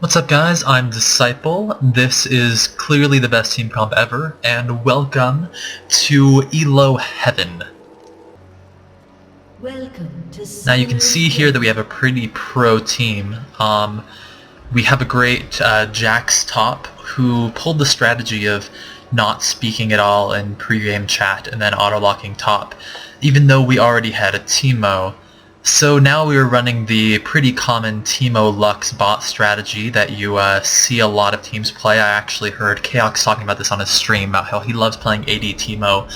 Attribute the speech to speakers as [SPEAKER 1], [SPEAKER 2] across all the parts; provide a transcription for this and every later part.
[SPEAKER 1] What's up guys, I'm Disciple. This is clearly the best team comp ever, and welcome to ELO Heaven.
[SPEAKER 2] Welcome to
[SPEAKER 1] Now you can see here that we have a pretty pro team. We have a great Jax top who pulled the strategy of not speaking at all in pre-game chat and then auto-locking top, even though we already had a Teemo. So now we are running the pretty common Teemo Lux bot strategy that you see a lot of teams play. I actually heard Chaox talking about this on his stream, about how he loves playing AD Teemo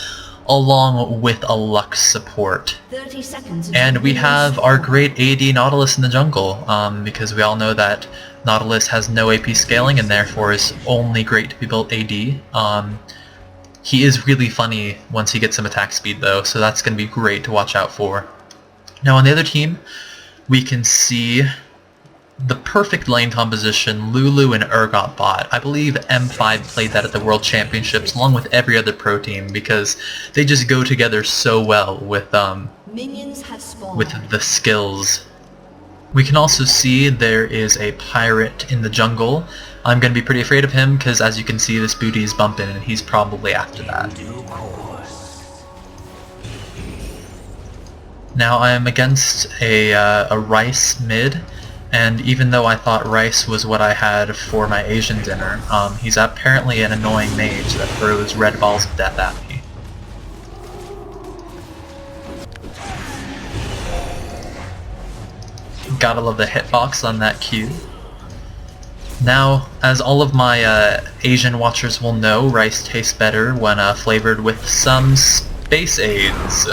[SPEAKER 1] along with a Lux support.
[SPEAKER 2] 30 seconds
[SPEAKER 1] and we have our great AD Nautilus in the jungle, because we all know that Nautilus has no AP scaling and therefore is only great to be built AD. He is really funny once he gets some attack speed though, so that's going to be great to watch out for. Now on the other team, we can see the perfect lane composition, Lulu and Urgot bot. I believe M5 played that at the World Championships along with every other pro team because they just go together so well with
[SPEAKER 2] Minions have spawned.
[SPEAKER 1] with the skills. We can also see there is a pirate in the jungle. I'm going to be pretty afraid of him because as you can see this booty is bumping and he's probably after that. Now I am against a Rice mid, and even though I thought Rice was what I had for my Asian dinner, he's apparently an annoying mage that throws red balls of death at me. Gotta love the hitbox on that Q. Now, as all of my Asian watchers will know, rice tastes better when flavored with some space aids.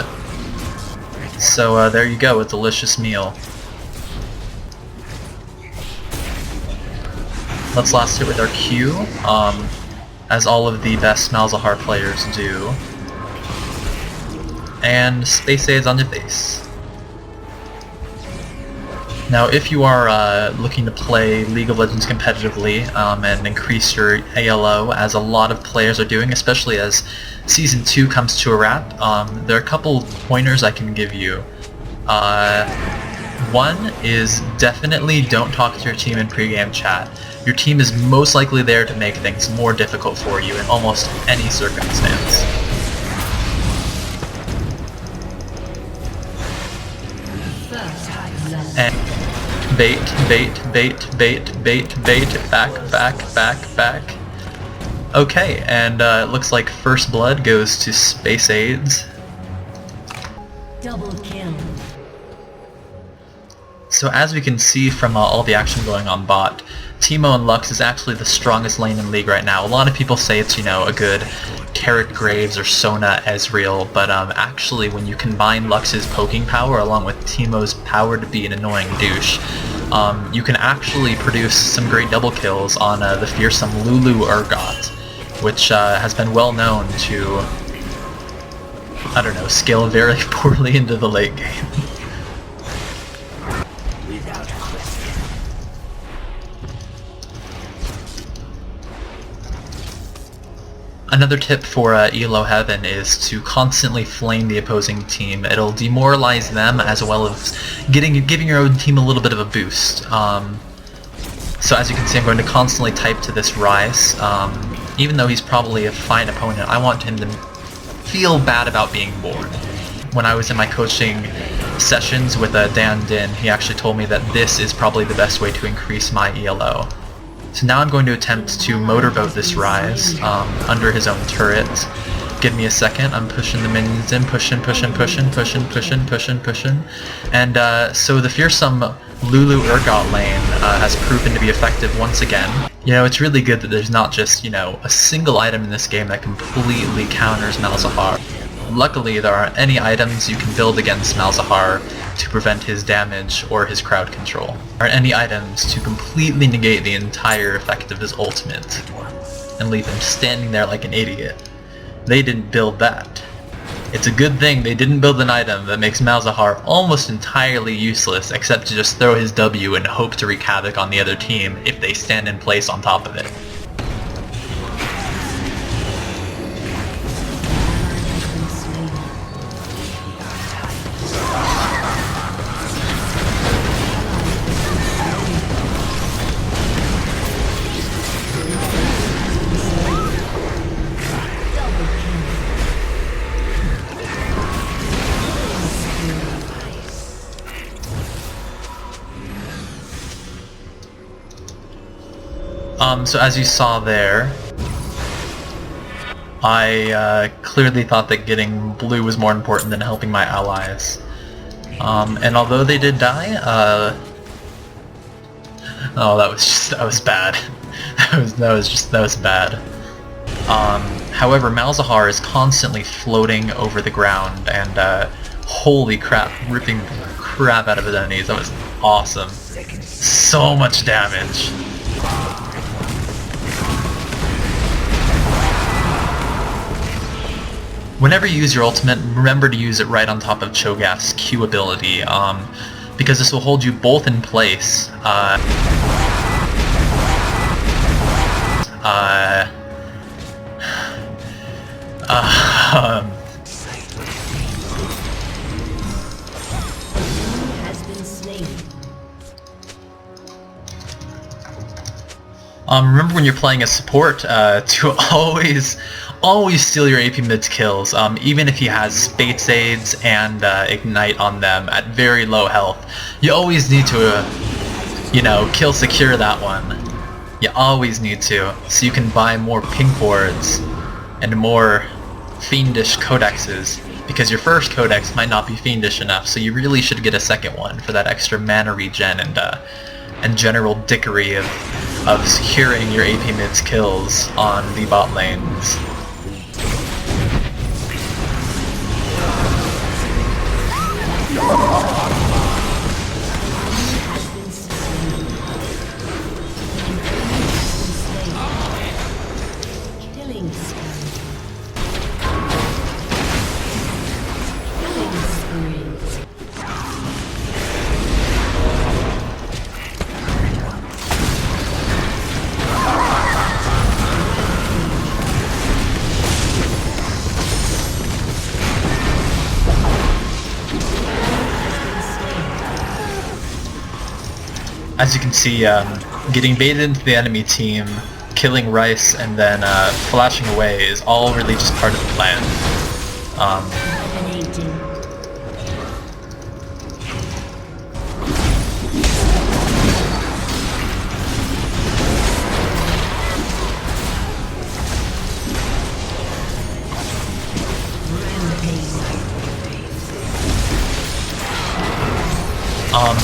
[SPEAKER 1] So there you go, a delicious meal. Let's last hit with our Q, as all of the best Malzahar players do. And space aids on your face. Now if you are looking to play League of Legends competitively and increase your ALO, as a lot of players are doing, especially as Season 2 comes to a wrap, there are a couple pointers I can give you. One is definitely don't talk to your team in pre-game chat. Your team is most likely there to make things more difficult for you in almost any circumstance. And bait, back. Okay, and it looks like first blood goes to space aids.
[SPEAKER 2] Double kill.
[SPEAKER 1] So as we can see from all the action going on bot, Teemo and Lux is actually the strongest lane in League right now. A lot of people say it's, a good Carrot Graves or Sona Ezreal, but actually when you combine Lux's poking power along with Teemo's power to be an annoying douche, you can actually produce some great double kills on the fearsome Lulu Urgot, which has been well known to, scale very poorly into the late game. Another tip for ELO Heaven is to constantly flame the opposing team. It'll demoralize them as well as giving your own team a little bit of a boost. So as you can see, I'm going to constantly type to this Rice. Even though he's probably a fine opponent, I want him to feel bad about being bored. When I was in my coaching sessions with Dan Din, he actually told me that this is probably the best way to increase my ELO. So now I'm going to attempt to motorboat this Rise under his own turret. Give me a second, I'm pushing the minions in, pushing. And so the fearsome Lulu Urgot lane has proven to be effective once again. It's really good that there's not just, a single item in this game that completely counters Malzahar. Luckily, there aren't any items you can build against Malzahar to prevent his damage or his crowd control. There aren't any items to completely negate the entire effect of his ultimate and leave him standing there like an idiot. They didn't build that. It's a good thing they didn't build an item that makes Malzahar almost entirely useless except to just throw his W and hope to wreak havoc on the other team if they stand in place on top of it. So as you saw there, I clearly thought that getting blue was more important than helping my allies. And although they did die, oh, that was bad. that was bad. However, Malzahar is constantly floating over the ground and holy crap, ripping the crap out of his enemies. That was awesome. So much damage. Whenever you use your ultimate, remember to use it right on top of Cho'Gath's Q ability, because this will hold you both in place. Remember when you're playing a support to always steal your AP mid's kills, even if he has Spates Aids and Ignite on them at very low health. You always need to, you know, kill secure that one. You always need to, so you can buy more pink wards and more fiendish codexes, because your first codex might not be fiendish enough, so you really should get a second one for that extra mana regen and general dickery of securing your AP mid's kills on the bot lanes. As you can see, getting baited into the enemy team, killing Rice, and then flashing away is all really just part of the plan.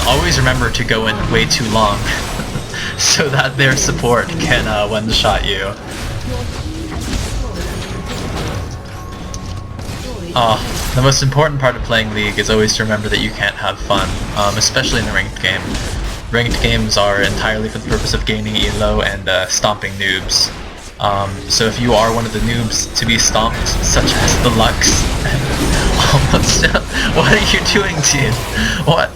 [SPEAKER 1] Always remember to go in way too long, so that their support can one-shot you. The most important part of playing League is always to remember that you can't have fun, especially in a ranked game. Ranked games are entirely for the purpose of gaining elo and stomping noobs. So if you are one of the noobs to be stomped, such as the Lux, what are you doing, team? What?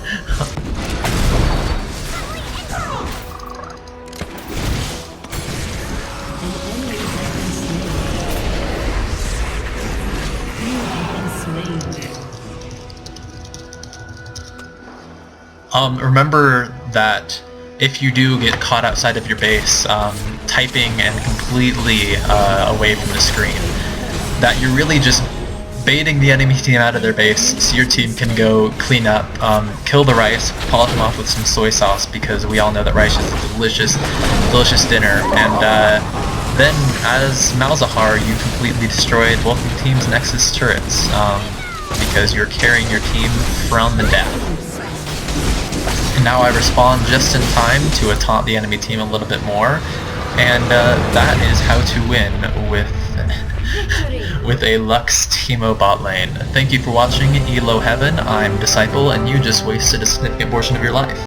[SPEAKER 1] Remember that if you do get caught outside of your base, typing and completely away from the screen, that you're really just baiting the enemy team out of their base so your team can go clean up, kill the Rice, polish them off with some soy sauce, because we all know that Rice is a delicious dinner, and then as Malzahar you completely destroyed both of the team's Nexus turrets, because you're carrying your team from the death. And now I respawn just in time to taunt the enemy team a little bit more, and that is how to win with a Lux Teemo bot lane. Thank you for watching Elo Heaven. I'm Disciple, and you just wasted a significant portion of your life.